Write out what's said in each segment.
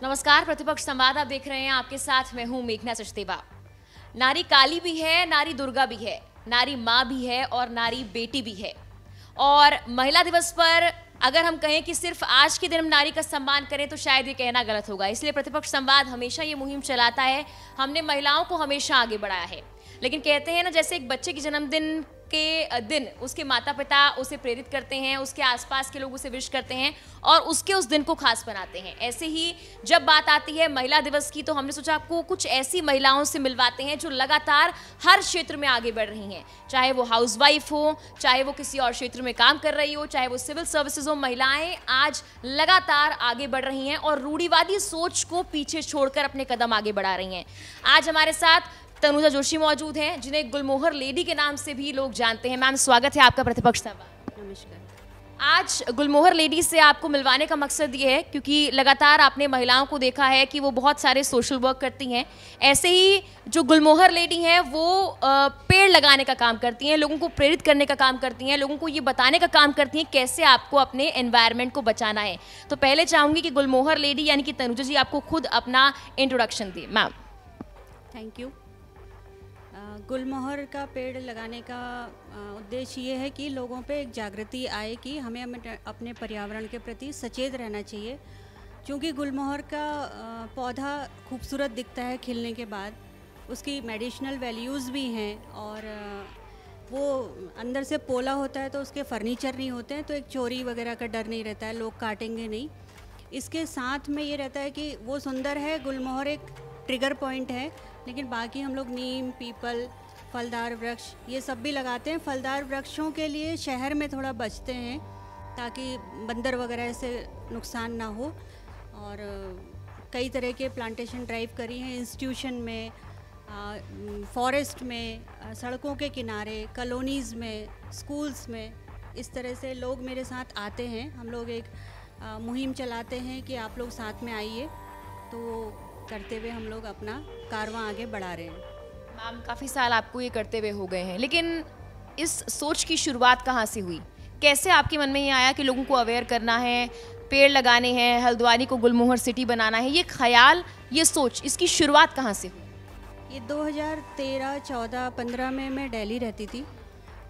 नमस्कार, प्रतिपक्ष संवाद आप देख रहे हैं। आपके साथ मैं हूं मेघना सचदेवा। नारी काली भी है, नारी दुर्गा भी है, नारी माँ भी है और नारी बेटी भी है। और महिला दिवस पर अगर हम कहें कि सिर्फ आज के दिन हम नारी का सम्मान करें तो शायद ये कहना गलत होगा। इसलिए प्रतिपक्ष संवाद हमेशा ये मुहिम चलाता है। हमने महिलाओं को हमेशा आगे बढ़ाया है। लेकिन कहते हैं ना, जैसे एक बच्चे के जन्मदिन के दिन उसके माता पिता उसे प्रेरित करते हैं, उसके आसपास के लोग उसे विश करते हैं और उसके उस दिन को खास बनाते हैं। ऐसे ही जब बात आती है महिला दिवस की, तो हमने सोचा आपको कुछ ऐसी महिलाओं से मिलवाते हैं जो लगातार हर क्षेत्र में आगे बढ़ रही हैं। चाहे वो हाउसवाइफ हो, चाहे वो किसी और क्षेत्र में काम कर रही हो, चाहे वो सिविल सर्विसेज हो, महिलाएं आज लगातार आगे बढ़ रही हैं और रूढ़िवादी सोच को पीछे छोड़कर अपने कदम आगे बढ़ा रही हैं। आज हमारे साथ तनुजा जोशी मौजूद हैं, जिन्हें गुलमोहर लेडी के नाम से भी लोग जानते हैं। मैम, स्वागत है आपका प्रतिपक्ष संवाद। नमस्कार। आज गुलमोहर लेडी से आपको मिलवाने का मकसद ये है क्योंकि लगातार आपने महिलाओं को देखा है कि वो बहुत सारे सोशल वर्क करती हैं। ऐसे ही जो गुलमोहर लेडी हैं वो पेड़ लगाने का काम करती हैं, लोगों को प्रेरित करने का काम करती हैं, लोगों को ये बताने का काम करती हैं कैसे आपको अपने एनवायरनमेंट को बचाना है। तो पहले चाहूँगी कि गुलमोहर लेडी यानी कि तनुजा जी आपको खुद अपना इंट्रोडक्शन दें। मैम। Thank you. गुलमोहर का पेड़ लगाने का उद्देश्य ये है कि लोगों पे एक जागृति आए कि हमें अपने पर्यावरण के प्रति सचेत रहना चाहिए। क्योंकि गुलमोहर का पौधा खूबसूरत दिखता है खिलने के बाद, उसकी मेडिसिनल वैल्यूज़ भी हैं और वो अंदर से पोला होता है तो उसके फर्नीचर नहीं होते हैं, तो एक चोरी वगैरह का डर नहीं रहता है, लोग काटेंगे नहीं। इसके साथ में ये रहता है कि वो सुंदर है, गुलमोहर एक ट्रिगर पॉइंट है। लेकिन बाकी हम लोग नीम, पीपल, फलदार वृक्ष ये सब भी लगाते हैं। फलदार वृक्षों के लिए शहर में थोड़ा बचते हैं ताकि बंदर वगैरह से नुकसान ना हो। और कई तरह के प्लांटेशन ड्राइव करी हैं इंस्टीट्यूशन में, फॉरेस्ट में, सड़कों के किनारे, कॉलोनीज़ में, स्कूल्स में। इस तरह से लोग मेरे साथ आते हैं। हम लोग एक मुहिम चलाते हैं कि आप लोग साथ में आइए, तो करते हुए हम लोग अपना कारवां आगे बढ़ा रहे हैं। मैम, काफ़ी साल आपको ये करते हुए हो गए हैं, लेकिन इस सोच की शुरुआत कहाँ से हुई? कैसे आपके मन में ये आया कि लोगों को अवेयर करना है, पेड़ लगाने हैं, हल्द्वानी को गुलमोहर सिटी बनाना है? ये ख्याल, ये सोच, इसकी शुरुआत कहाँ से हुई? ये 2013, 14, 15 में मैं दिल्ली रहती थी।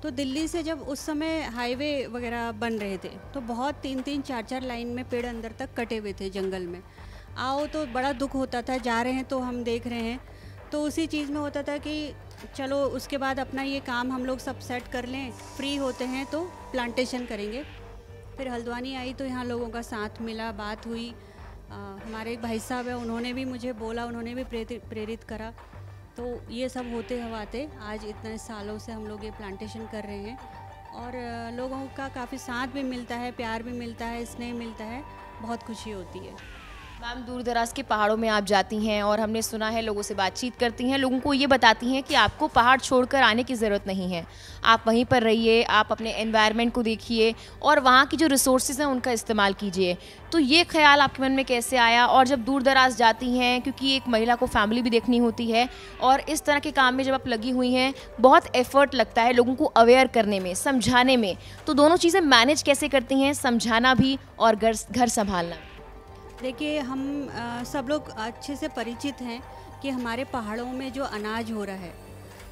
तो दिल्ली से जब उस समय हाईवे वगैरह बन रहे थे तो बहुत 3-3, 4-4 लाइन में पेड़ अंदर तक कटे हुए थे जंगल में। आओ तो बड़ा दुख होता था, जा रहे हैं तो हम देख रहे हैं, तो उसी चीज़ में होता था कि चलो उसके बाद अपना ये काम हम लोग सब सेट कर लें, फ्री होते हैं तो प्लांटेशन करेंगे। फिर हल्द्वानी आई तो यहाँ लोगों का साथ मिला, बात हुई। हमारे एक भाई साहब है, उन्होंने भी मुझे बोला, उन्होंने भी प्रेरित करा। तो ये सब होते हवाते आज इतने सालों से हम लोग ये प्लांटेशन कर रहे हैं और लोगों का काफ़ी साथ भी मिलता है, प्यार भी मिलता है, स्नेह मिलता है, बहुत खुशी होती है। मैम, दूर दराज के पहाड़ों में आप जाती हैं और हमने सुना है लोगों से बातचीत करती हैं, लोगों को ये बताती हैं कि आपको पहाड़ छोड़कर आने की ज़रूरत नहीं है, आप वहीं पर रहिए, आप अपने एनवायरनमेंट को देखिए और वहाँ की जो रिसोर्सेज हैं उनका इस्तेमाल कीजिए। तो ये ख्याल आपके मन में कैसे आया? और जब दूर दराज जाती हैं, क्योंकि एक महिला को फैमिली भी देखनी होती है और इस तरह के काम में जब आप लगी हुई हैं, बहुत एफर्ट लगता है लोगों को अवेयर करने में, समझाने में, तो दोनों चीज़ें मैनेज कैसे करती हैं, समझाना भी और घर संभालना? देखिए, हम सब लोग अच्छे से परिचित हैं कि हमारे पहाड़ों में जो अनाज हो रहा है,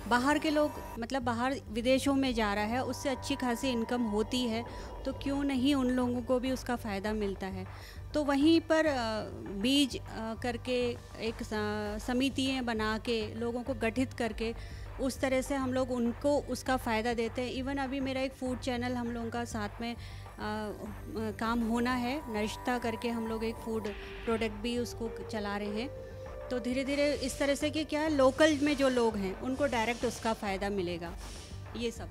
बाहर के लोग मतलब बाहर विदेशों में जा रहा है, उससे अच्छी खासी इनकम होती है, तो क्यों नहीं उन लोगों को भी उसका फ़ायदा मिलता है। तो वहीं पर बीज करके एक समितियाँ बना के लोगों को गठित करके उस तरह से हम लोग उनको उसका फ़ायदा देते हैं। इवन अभी मेरा एक फूड चैनल हम लोगों का साथ में काम होना है, नरिश्ता करके हम लोग एक फूड प्रोडक्ट भी उसको चला रहे हैं। तो धीरे धीरे इस तरह से कि क्या है, लोकल में जो लोग हैं उनको डायरेक्ट उसका फ़ायदा मिलेगा, ये सब।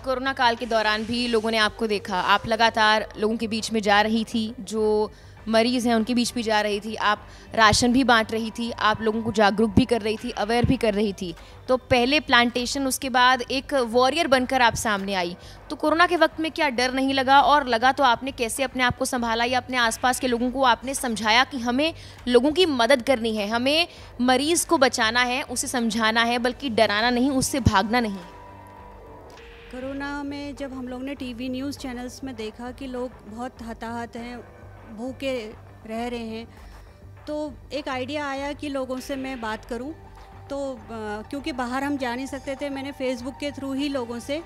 कोरोना काल के दौरान भी लोगों ने आपको देखा, आप लगातार लोगों के बीच में जा रही थी, जो मरीज़ हैं उनके बीच भी जा रही थी, आप राशन भी बांट रही थी, आप लोगों को जागरूक भी कर रही थी, अवेयर भी कर रही थी। तो पहले प्लांटेशन, उसके बाद एक वॉरियर बनकर आप सामने आई। तो कोरोना के वक्त में क्या डर नहीं लगा? और लगा तो आपने कैसे अपने आप को संभाला या अपने आसपास के लोगों को आपने समझाया कि हमें लोगों की मदद करनी है, हमें मरीज़ को बचाना है, उसे समझाना है, बल्कि डराना नहीं, उससे भागना नहीं? कोरोना में जब हम लोग ने टीवी न्यूज़ चैनल्स में देखा कि लोग बहुत हताहत हैं, भूखे रह रहे हैं, तो एक आइडिया आया कि लोगों से मैं बात करूं। तो क्योंकि बाहर हम जा नहीं सकते थे, मैंने फेसबुक के थ्रू ही लोगों से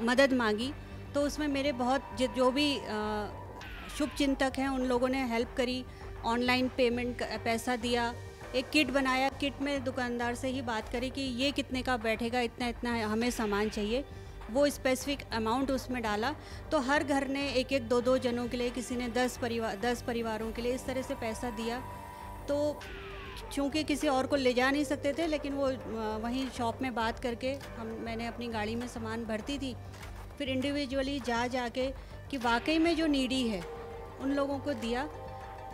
मदद मांगी। तो उसमें मेरे बहुत जो भी शुभ चिंतक हैं उन लोगों ने हेल्प करी, ऑनलाइन पेमेंट पैसा दिया, एक किट बनाया। किट में दुकानदार से ही बात करी कि ये कितने का बैठेगा, इतना इतना हमें सामान चाहिए, वो स्पेसिफिक अमाउंट उसमें डाला। तो हर घर ने एक एक दो दो जनों के लिए, किसी ने 10 परिवारों के लिए इस तरह से पैसा दिया। तो चूँकि किसी और को ले जा नहीं सकते थे, लेकिन वो वहीं शॉप में बात करके मैंने अपनी गाड़ी में सामान भरती थी, फिर इंडिविजुअली जा के कि वाकई में जो नीडी है उन लोगों को दिया।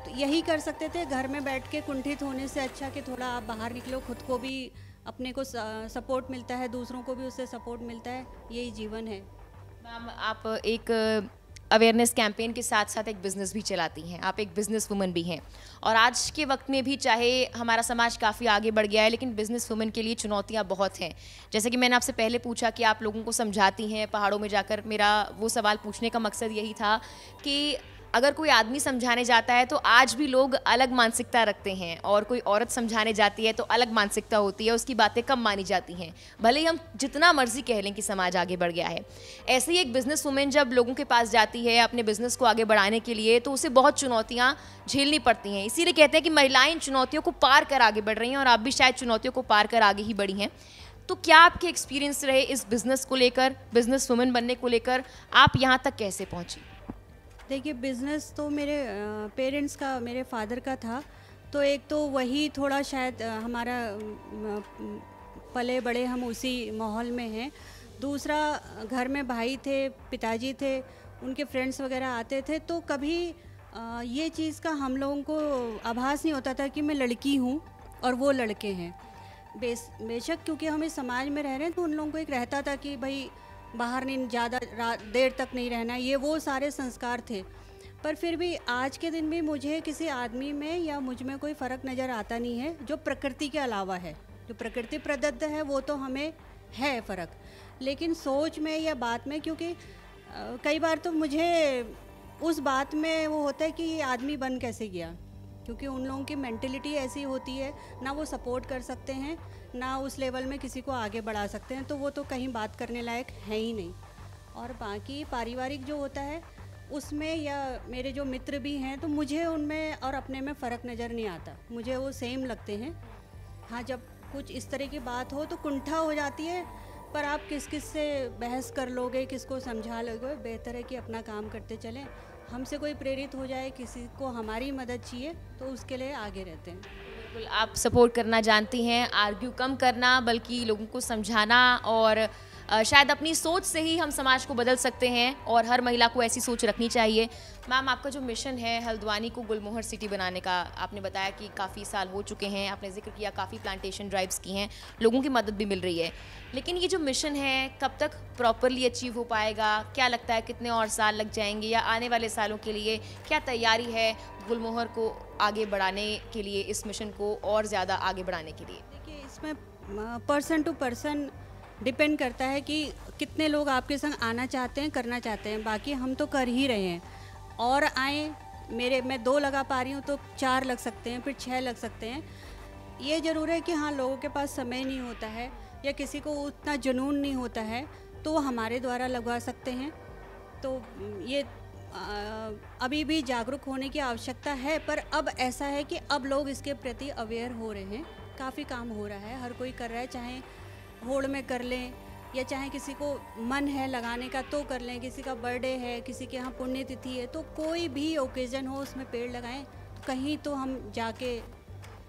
तो यही कर सकते थे, घर में बैठ के कुंठित होने से अच्छा कि थोड़ा आप बाहर निकलो, खुद को भी अपने को सपोर्ट मिलता है, दूसरों को भी उससे सपोर्ट मिलता है, यही जीवन है। मैम, आप एक अवेयरनेस कैंपेन के साथ साथ एक बिज़नेस भी चलाती हैं, आप एक बिज़नेस वुमन भी हैं, और आज के वक्त में भी चाहे हमारा समाज काफ़ी आगे बढ़ गया है, लेकिन बिज़नेस वुमन के लिए चुनौतियां बहुत हैं। जैसे कि मैंने आपसे पहले पूछा कि आप लोगों को समझाती हैं पहाड़ों में जाकर, मेरा वो सवाल पूछने का मकसद यही था कि अगर कोई आदमी समझाने जाता है तो आज भी लोग अलग मानसिकता रखते हैं, और कोई औरत समझाने जाती है तो अलग मानसिकता होती है, उसकी बातें कम मानी जाती हैं, भले ही हम जितना मर्जी कह लें कि समाज आगे बढ़ गया है। ऐसे ही एक बिजनेस वुमेन जब लोगों के पास जाती है अपने बिजनेस को आगे बढ़ाने के लिए, तो उसे बहुत चुनौतियां झेलनी पड़ती हैं। इसीलिए कहते हैं कि महिलाएं इन चुनौतियों को पार कर आगे बढ़ रही हैं, और आप भी शायद चुनौतियों को पार कर आगे ही बढ़ी हैं। तो क्या आपके एक्सपीरियंस रहे इस बिजनेस को लेकर, बिजनेस वुमेन बनने को लेकर, आप यहाँ तक कैसे पहुँची? देखिए, बिज़नेस तो मेरे पेरेंट्स का, मेरे फादर का था। तो एक तो वही थोड़ा शायद हमारा पले बड़े हम उसी माहौल में हैं। दूसरा, घर में भाई थे, पिताजी थे, उनके फ्रेंड्स वगैरह आते थे, तो कभी ये चीज़ का हम लोगों को आभास नहीं होता था कि मैं लड़की हूँ और वो लड़के हैं। बेशक क्योंकि हम इस समाज में रह रहे हैं, तो उन लोगों को एक रहता था कि भाई बाहर नहीं, ज़्यादा देर तक नहीं रहना, ये वो सारे संस्कार थे। पर फिर भी आज के दिन भी मुझे किसी आदमी में या मुझ में कोई फ़र्क नज़र आता नहीं है जो प्रकृति के अलावा है। जो प्रकृति प्रदत्त है वो तो हमें है फ़र्क, लेकिन सोच में या बात में, क्योंकि कई बार तो मुझे उस बात में वो होता है कि ये आदमी बन कैसे गया, क्योंकि उन लोगों की मेंटलिटी ऐसी होती है, ना वो सपोर्ट कर सकते हैं, ना उस लेवल में किसी को आगे बढ़ा सकते हैं, तो वो तो कहीं बात करने लायक है ही नहीं। और बाकी पारिवारिक जो होता है उसमें, या मेरे जो मित्र भी हैं, तो मुझे उनमें और अपने में फ़र्क नज़र नहीं आता, मुझे वो सेम लगते हैं। हाँ, जब कुछ इस तरह की बात हो तो कुंठा हो जाती है, पर आप किस किस से बहस कर लोगे, किसको समझा लोगे? बेहतर है कि अपना काम करते चलें। हमसे कोई प्रेरित हो जाए, किसी को हमारी मदद चाहिए, तो उसके लिए आगे रहते हैं। बिल्कुल, आप सपोर्ट करना जानती हैं, आर्ग्यू कम करना, बल्कि लोगों को समझाना, और शायद अपनी सोच से ही हम समाज को बदल सकते हैं, और हर महिला को ऐसी सोच रखनी चाहिए। मैम, आपका जो मिशन है हल्द्वानी को गुलमोहर सिटी बनाने का, आपने बताया कि काफ़ी साल हो चुके हैं, आपने जिक्र किया काफ़ी प्लांटेशन ड्राइव्स की हैं, लोगों की मदद भी मिल रही है, लेकिन ये जो मिशन है कब तक प्रॉपरली अचीव हो पाएगा? क्या लगता है कितने और साल लग जाएंगे, या आने वाले सालों के लिए क्या तैयारी है गुलमोहर को आगे बढ़ाने के लिए, इस मिशन को और ज़्यादा आगे बढ़ाने के लिए? देखिए, इसमें पर्सन टू पर्सन डिपेंड करता है कि कितने लोग आपके संग आना चाहते हैं, करना चाहते हैं। बाकी हम तो कर ही रहे हैं, और आए, मैं 2 लगा पा रही हूँ तो 4 लग सकते हैं, फिर 6 लग सकते हैं। ये ज़रूर है कि हाँ, लोगों के पास समय नहीं होता है, या किसी को उतना जुनून नहीं होता है, तो वो हमारे द्वारा लगवा सकते हैं। तो ये अभी भी जागरूक होने की आवश्यकता है, पर अब ऐसा है कि अब लोग इसके प्रति अवेयर हो रहे हैं, काफ़ी काम हो रहा है, हर कोई कर रहा है, चाहे होड़ में कर लें, या चाहे किसी को मन है लगाने का तो कर लें, किसी का बर्थडे है, किसी के यहाँ पुण्यतिथि है, तो कोई भी ओकेज़न हो उसमें पेड़ लगाएं, कहीं तो हम जाके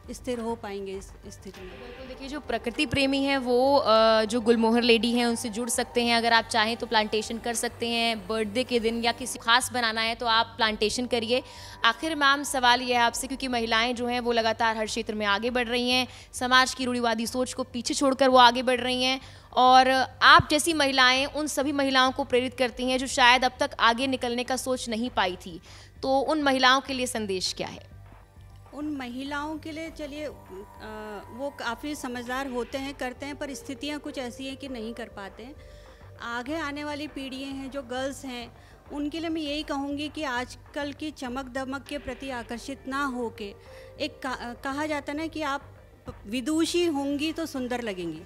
स्थिर हो पाएंगे इस स्थिति में। बिल्कुल, देखिए, जो प्रकृति प्रेमी हैं वो जो गुलमोहर लेडी हैं उनसे जुड़ सकते हैं। अगर आप चाहें तो प्लांटेशन कर सकते हैं, बर्थडे के दिन या किसी खास बनाना है तो आप प्लांटेशन करिए। आखिर मैम, सवाल ये है आपसे, क्योंकि महिलाएं जो हैं वो लगातार हर क्षेत्र में आगे बढ़ रही हैं, समाज की रूढ़िवादी सोच को पीछे छोड़कर वो आगे बढ़ रही हैं, और आप जैसी महिलाएं उन सभी महिलाओं को प्रेरित करती हैं जो शायद अब तक आगे निकलने का सोच नहीं पाई थी, तो उन महिलाओं के लिए संदेश क्या है? उन महिलाओं के लिए, चलिए, वो काफ़ी समझदार होते हैं, करते हैं, पर स्थितियाँ कुछ ऐसी हैं कि नहीं कर पाते हैं। आगे आने वाली पीढ़ियाँ हैं, जो गर्ल्स हैं, उनके लिए मैं यही कहूँगी कि आजकल की चमक दमक के प्रति आकर्षित ना हो के एक कहा जाता है ना कि आप विदुषी होंगी तो सुंदर लगेंगी।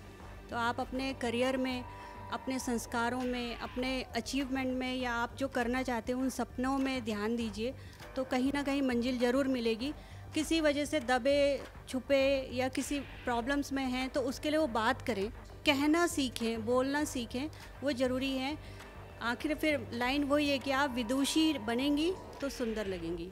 तो आप अपने करियर में, अपने संस्कारों में, अपने अचीवमेंट में, या आप जो करना चाहते हैं उन सपनों में ध्यान दीजिए, तो कहीं ना कहीं मंजिल ज़रूर मिलेगी। किसी वजह से दबे छुपे या किसी प्रॉब्लम्स में हैं तो उसके लिए वो बात करें, कहना सीखें, बोलना सीखें, वो ज़रूरी है। आखिर फिर लाइन वही है कि आप विदुषी बनेंगी तो सुंदर लगेंगी।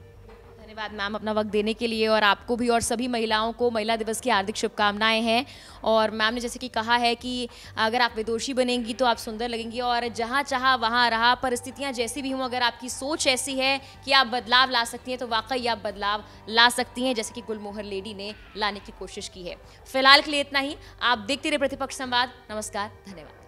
धन्यवाद मैम अपना वक्त देने के लिए, और आपको भी और सभी महिलाओं को महिला दिवस की हार्दिक शुभकामनाएं हैं। और मैम ने जैसे कि कहा है कि अगर आप विदुषी बनेंगी तो आप सुंदर लगेंगी, और जहां चाहा वहां रहा, परिस्थितियां जैसी भी हों, अगर आपकी सोच ऐसी है कि आप बदलाव ला सकती हैं तो वाकई आप बदलाव ला सकती हैं, जैसे कि गुलमोहर लेडी ने लाने की कोशिश की है। फिलहाल के लिए इतना ही। आप देखते रहे प्रतिपक्ष संवाद। नमस्कार, धन्यवाद।